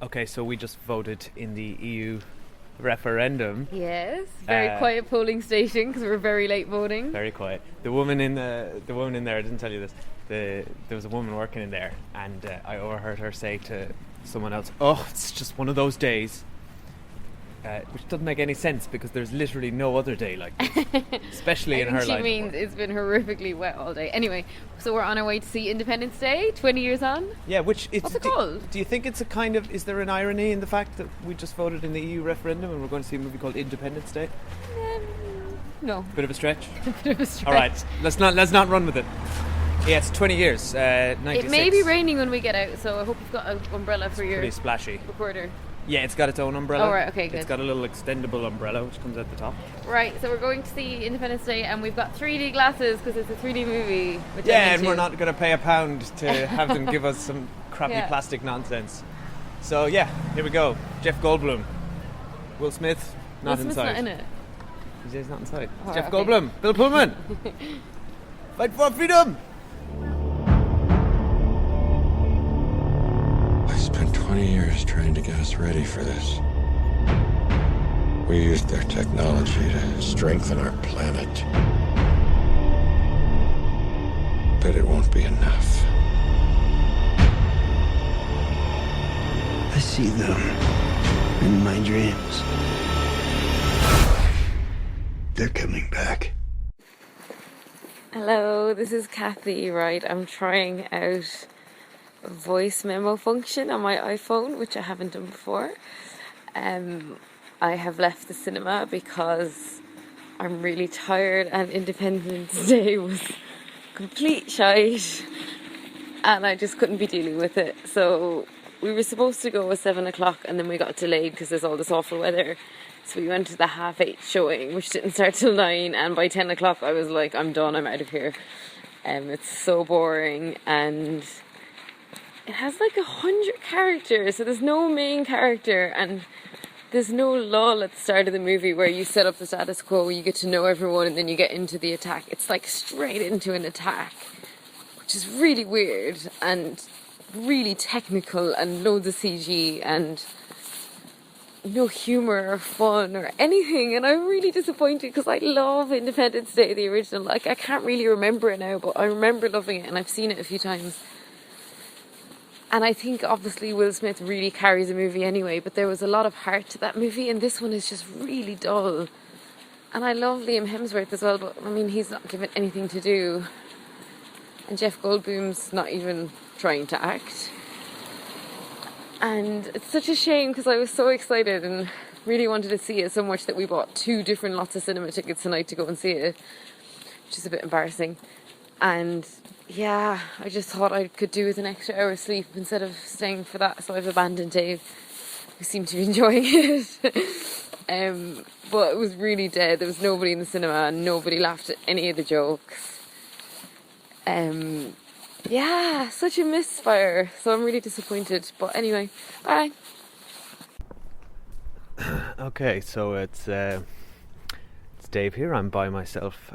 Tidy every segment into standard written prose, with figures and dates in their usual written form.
Okay, so we just voted in the EU referendum. Yes, very quiet polling station because we're very late voting. Very quiet. The woman in there, I didn't tell you this. There was a woman working in there, and I overheard her say to someone else, "Oh, it's just one of those days," which doesn't make any sense because there's literally no other day like this, especially in her life. She means it's been horrifically wet all day. Anyway, so we're on our way to see Independence Day, 20 years on. Yeah, which it's... What's it called? Do you think it's a kind of... Is there an irony in the fact that we just voted in the EU referendum and we're going to see a movie called Independence Day? No. Bit of a stretch? Bit of a stretch. All right, let's not run with it. Yeah, it's 20 years, 96. It may be raining when we get out, so I hope you've got an umbrella for your pretty splashy. recorder. Yeah, it's got its own umbrella. Oh, right, okay, good. It's got a little extendable umbrella which comes at the top. Right, so we're going to see Independence Day and we've got 3D glasses because it's a 3D movie. Which Yeah, and we're not going to pay £1 to have them give us some crappy Yeah. plastic nonsense. So yeah, here we go. Jeff Goldblum. Will Smith, not Will Smith's inside. not in it. He's not inside. Oh, Jeff okay. Goldblum. Bill Pullman. Fight for freedom. I spent 20 years trying to get us ready for this. We used their technology to strengthen our planet. But it won't be enough. I see them in my dreams. They're coming back. Hello, this is Cathy. Right, I'm trying out a voice memo function on my iPhone, which I haven't done before. I have left the cinema because I'm really tired and Independence Day was complete shite and I just couldn't be dealing with it. So we were supposed to go at 7 o'clock and then we got delayed because there's all this awful weather. So we went to the 8:30 showing, which didn't start till 9, and by 10 o'clock I was like, I'm done, I'm out of here. It's so boring and it has like 100 characters, so there's no main character and there's no lull at the start of the movie where you set up the status quo, you get to know everyone and then you get into the attack. It's like straight into an attack, which is really weird and really technical and loads of CG and no humour or fun or anything, and I'm really disappointed because I love Independence Day, the original. Like, I can't really remember it now, but I remember loving it and I've seen it a few times. And I think obviously Will Smith really carries a movie anyway, but there was a lot of heart to that movie and this one is just really dull. And I love Liam Hemsworth as well, but I mean, he's not given anything to do. And Jeff Goldblum's not even trying to act. And it's such a shame because I was so excited and really wanted to see it so much that we bought 2 different lots of cinema tickets tonight to go and see it, which is a bit embarrassing. And yeah, I just thought I could do with an extra hour's sleep instead of staying for that, so I've abandoned Dave, who seemed to be enjoying it. But it was really dead. There was nobody in the cinema and nobody laughed at any of the jokes. Yeah, such a misfire, so I'm really disappointed. But anyway, bye. Okay, so it's Dave here. I'm by myself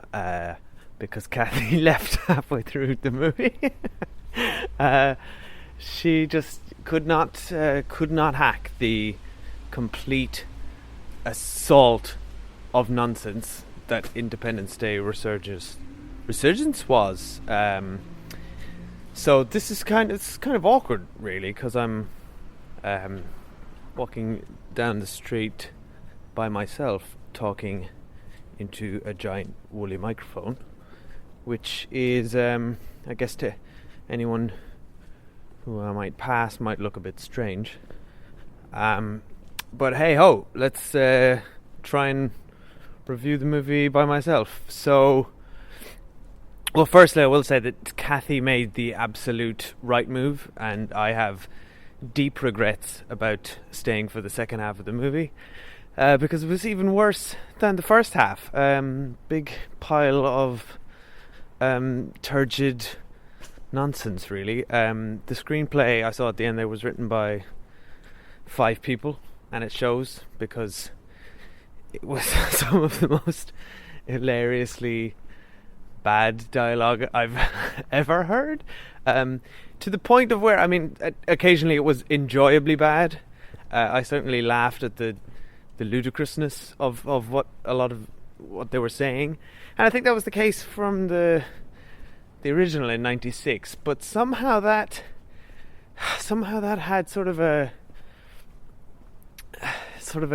because Cathy left halfway through the movie. She just could not hack the complete assault of nonsense that Independence Day Resurgence was. So this is kind of awkward, really, because I'm walking down the street by myself, talking into a giant woolly microphone, which is, I guess, to anyone who I might pass, might look a bit strange. But hey ho, let's try and review the movie by myself. So, well, firstly, I will say that Cathy made the absolute right move, and I have deep regrets about staying for the second half of the movie, because it was even worse than the first half. Big pile of turgid nonsense, really. The screenplay I saw at the end there was written by 5 people, and it shows, because it was some of the most hilariously bad dialogue I've ever heard, to the point of where, I mean, occasionally it was enjoyably bad, I certainly laughed at the ludicrousness of what a lot of what they were saying, and I think that was the case from the original in '96. But somehow that had sort of a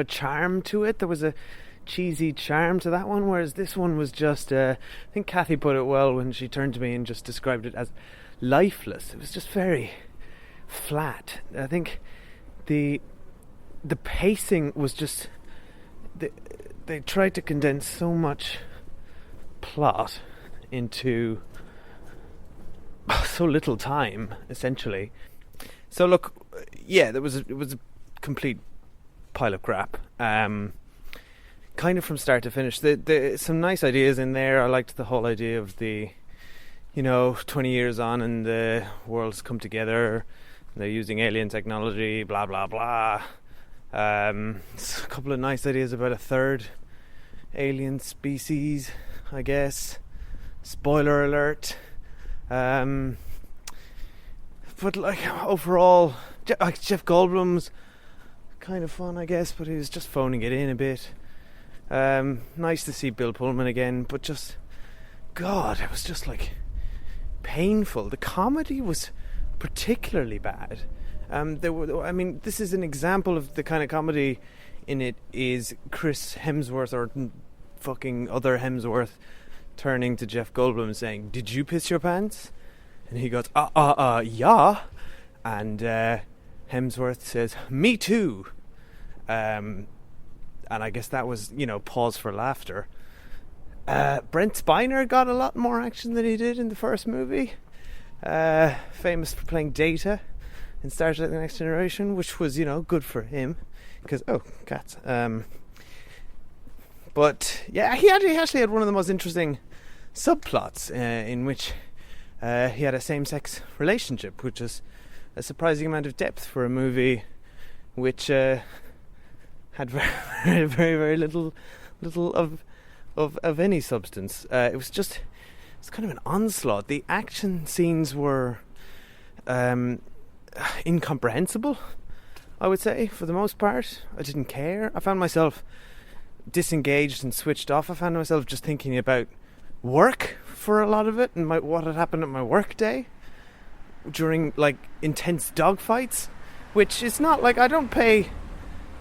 charm to it. There was a cheesy charm to that one, whereas this one was just I think Cathy put it well when she turned to me and just described it as lifeless. It was just very flat. I think the pacing was just they tried to condense so much plot into so little time, essentially. So look, yeah, it was a complete pile of crap. Kind of from start to finish. Some nice ideas in there. I liked the whole idea of the, 20 years on and the world's come together. They're using alien technology, blah blah blah. A couple of nice ideas about a third alien species, I guess. Spoiler alert. But overall, Jeff Goldblum's kind of fun, I guess, but he was just phoning it in a bit. Nice to see Bill Pullman again, but just, God, it was just painful. The comedy was particularly bad. This is an example of the kind of comedy in it is Chris Hemsworth or fucking other Hemsworth turning to Jeff Goldblum saying, "Did you piss your pants?" And he goes, yeah. And Hemsworth says, "Me too." And I guess that was, pause for laughter. Brent Spiner got a lot more action than he did in the first movie. Famous for playing Data in Star Trek The Next Generation, which was, good for him. Because, cats. But, yeah, he actually had one of the most interesting subplots in which he had a same-sex relationship, which is a surprising amount of depth for a movie which had very, very, very little of any substance. It's kind of an onslaught. The action scenes were incomprehensible, I would say, for the most part. I didn't care. I found myself disengaged and switched off. I found myself just thinking about work for a lot of it and what had happened at my work day during intense dogfights, which is not I don't pay,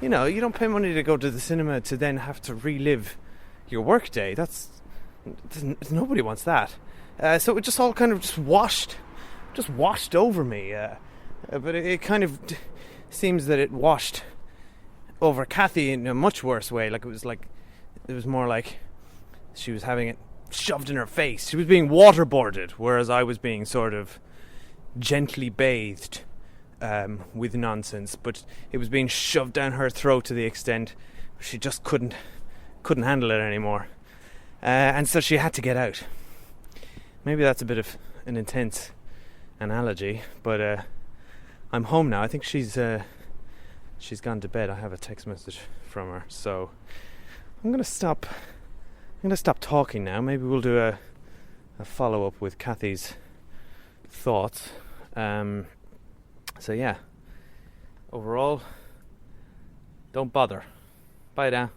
you don't pay money to go to the cinema to then have to relive your work day. Nobody wants that. So it just all kind of just washed over me. But it kind of seems that it washed over Cathy in a much worse way. It was more like she was having it shoved in her face. She was being waterboarded, whereas I was being sort of gently bathed with nonsense. But it was being shoved down her throat to the extent she just couldn't handle it anymore, and so she had to get out. Maybe that's a bit of an intense analogy, but I'm home now. I think she's gone to bed. I have a text message from her, so I'm gonna stop talking now. Maybe we'll do a follow-up with Cathy's thoughts. So yeah, overall, don't bother. Bye now.